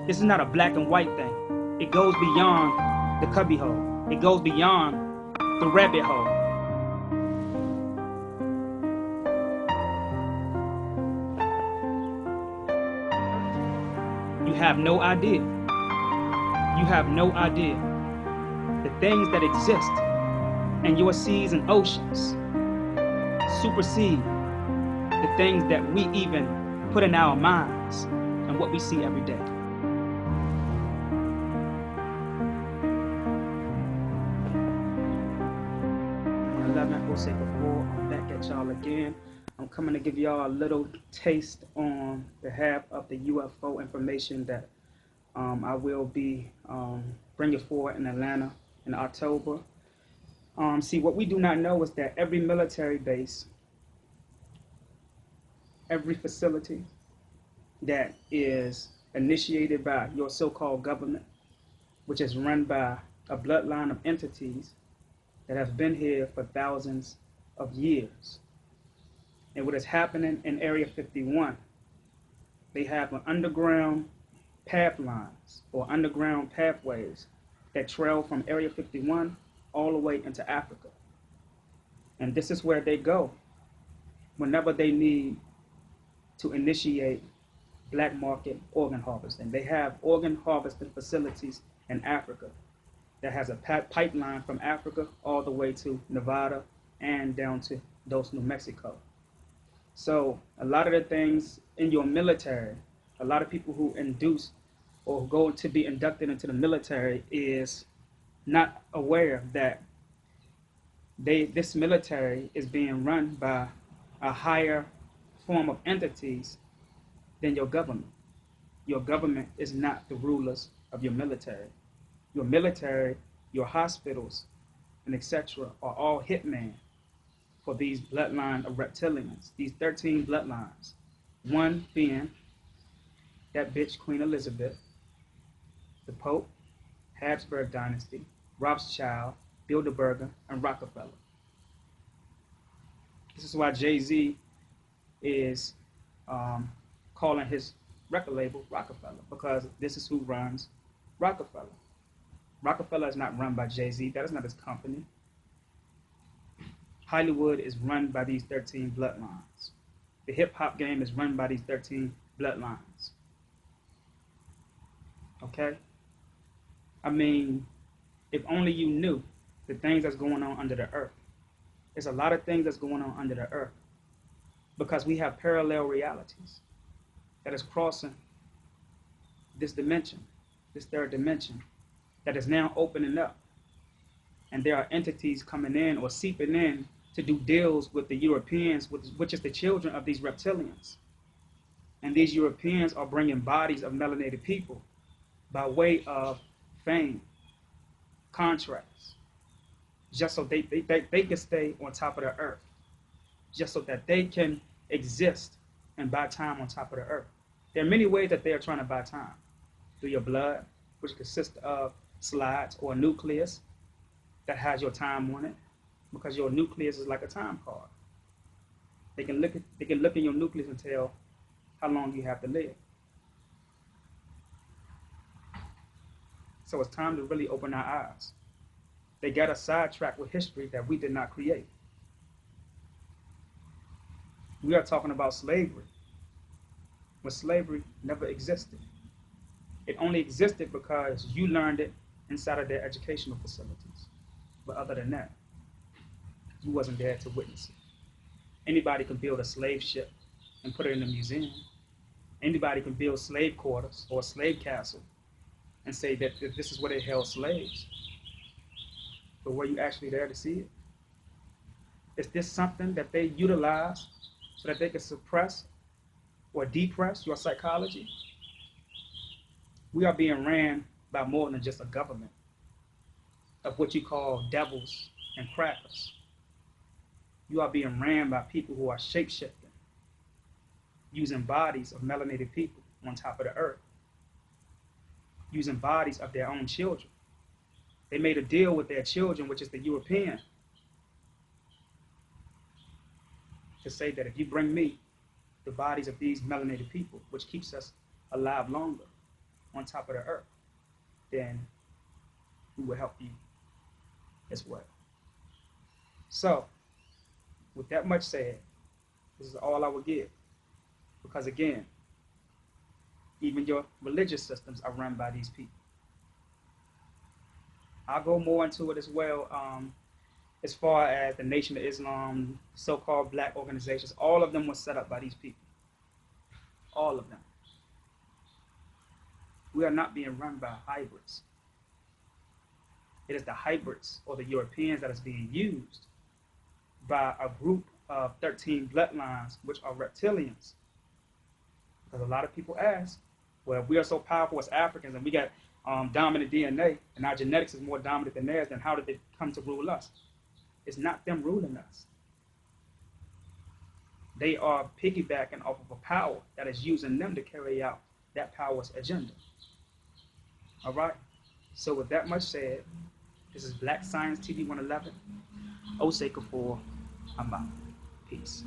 This is not a black and white thing. It goes beyond the cubby hole. It goes beyond the rabbit hole. You have no idea. You have no idea. The things that exist in your seas and oceans supersede the things that we even put in our minds and what we see every day. Osei Kufuor, I'm back at y'all again. I'm coming to give y'all a little taste on behalf of the UFO information that I will be bringing forward in Atlanta in October. See, what we do not know is that every military base, every facility that is initiated by your so-called government, which is run by a bloodline of entities that have been here for thousands of years. And what is happening in Area 51, they have an underground pathways that trail from Area 51 all the way into Africa. And this is where they go whenever they need to initiate black market organ harvesting. They have organ harvesting facilities in Africa that has a pipeline from Africa all the way to Nevada and down to Dos, New Mexico. So a lot of the things in your military, a lot of people who induce or go to be inducted into the military is not aware that this military is being run by a higher form of entities than your government. Your government is not the rulers of your military. Your military, your hospitals, and etc. are all hitmen for these bloodline of reptilians, these 13 bloodlines. One being that bitch Queen Elizabeth, the Pope, Habsburg dynasty, Rothschild, Bilderberger, and Rockefeller. This is why Jay-Z is calling his record label Rockefeller, because this is who runs Rockefeller. Rockefeller is not run by Jay-Z. That is not his company. Hollywood is run by these 13 bloodlines. The hip-hop game is run by these 13 bloodlines. Okay? I mean, if only you knew the things that's going on under the earth. There's a lot of things that's going on under the earth because we have parallel realities that is crossing this dimension, this third dimension, that is now opening up. And there are entities coming in or seeping in to do deals with the Europeans, which is the children of these reptilians. And these Europeans are bringing bodies of melanated people by way of fame, contracts, just so they can stay on top of the earth, just so that they can exist and buy time on top of the earth. There are many ways that they are trying to buy time. Through your blood, which consists of slides or a nucleus that has your time on it, because your nucleus is like a time card. They can look in your nucleus and tell how long you have to live. So it's time to really open our eyes. They got us sidetracked with history that we did not create. We are talking about slavery, when slavery never existed. It only existed because you learned it inside of their educational facilities. But other than that, you wasn't there to witness it. Anybody can build a slave ship and put it in a museum. Anybody can build slave quarters or a slave castle and say that this is where they held slaves. But were you actually there to see it? Is this something that they utilize so that they can suppress or depress your psychology? We are being ran by more than just a government of what you call devils and crackers. You are being ran by people who are shape-shifting, using bodies of melanated people on top of the earth, using bodies of their own children. They made a deal with their children, which is the European, to say that if you bring me the bodies of these melanated people, which keeps us alive longer, on top of the earth, then we will help you as well. So, with that much said, this is all I will give. Because again, even your religious systems are run by these people. I'll go more into it as well. As far as the Nation of Islam, so-called black organizations, all of them were set up by these people. All of them. We are not being run by hybrids. It is the hybrids or the Europeans that is being used by a group of 13 bloodlines, which are reptilians. Because a lot of people ask, well, if we are so powerful as Africans and we got dominant DNA and our genetics is more dominant than theirs, then how did they come to rule us? It's not them ruling us. They are piggybacking off of a power that is using them to carry out that power's agenda. All right? So with that much said, this is Black Science TV 111. Osei Kufuor, I'm out. Peace.